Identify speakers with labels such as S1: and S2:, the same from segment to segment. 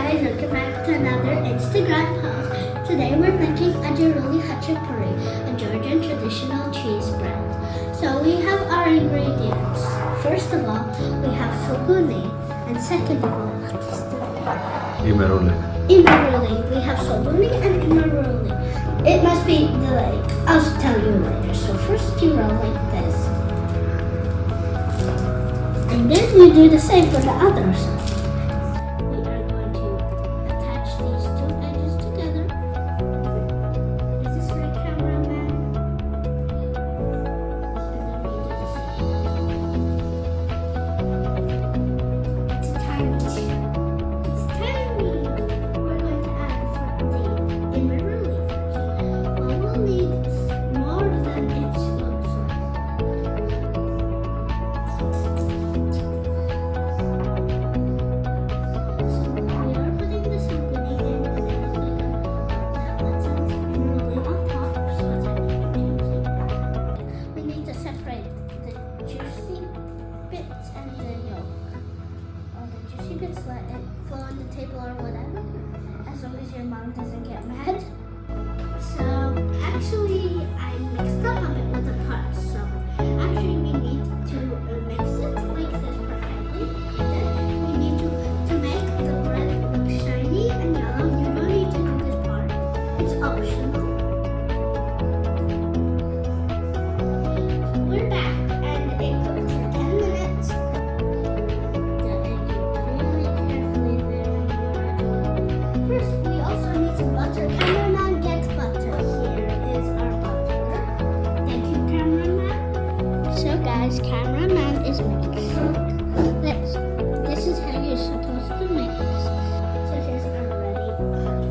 S1: guys, welcome back to another Instagram post. Today we're making Adjaruli Khachapuri, a Georgian traditional cheese bread. So we have our ingredients. First of all, we have sobuni, and second of all, what is the
S2: Imerule.
S1: Imaruli. We have sobuni and imaruli. It must be the like. I'll tell you later. So first you roll like this, and then you do the same for the other side. We are going to attach these two edges together. This is for the cameraman. And then we do the same. It's tiny. It's tiny. We're going to add the imaruli first. Well, we'll need more than it looks like. So we are putting the sobuni in, and then we're going to let's add imaruli on top so it's actually juicy. We need to separate the juicy bits and the yolk. The juicy bits, let it flow on the table or whatever, as long as your mom doesn't get mad. So actually, I mixed up a bit with the parts. So actually, we need to mix it like this perfectly. And then we need to make the bread look shiny and yellow. You don't need to do this part. It's optional. We're back, and it cooked for 10 minutes. The egg you really carefully there and gradually. First, we also need some butter. Cameraman, get butter. Here is our butter. Thank you, cameraman. So guys, cameraman is mixing. This is how you're supposed to mix. So here's our ready butter.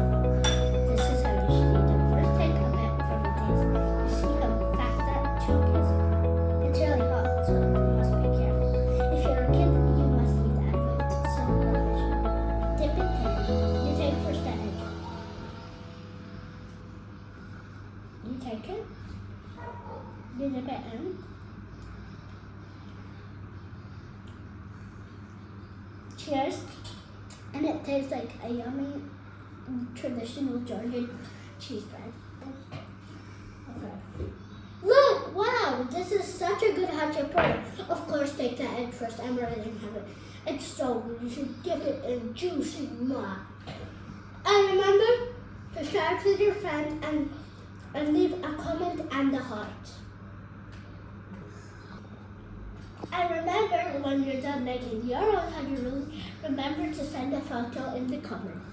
S1: This is how you should eat it. First, take a bit from this. You see how fat that chunk is? It's really hot, so you must be careful. If you're a kid, you must eat that with some provision. Dip it in. You take first the edge. You take it. You dip it in. Cheers. And it tastes like a yummy traditional Georgian cheese bread. Okay. Look! Wow! This is such a good khachapuri. Of course, take the egg first. I'm ready to have it. It's so good. You should dip it in juicy mwah. And remember to share it with your friend and leave a comment and a heart. And remember, when you're done making your own Adjaruli, remember to send a photo in the comments.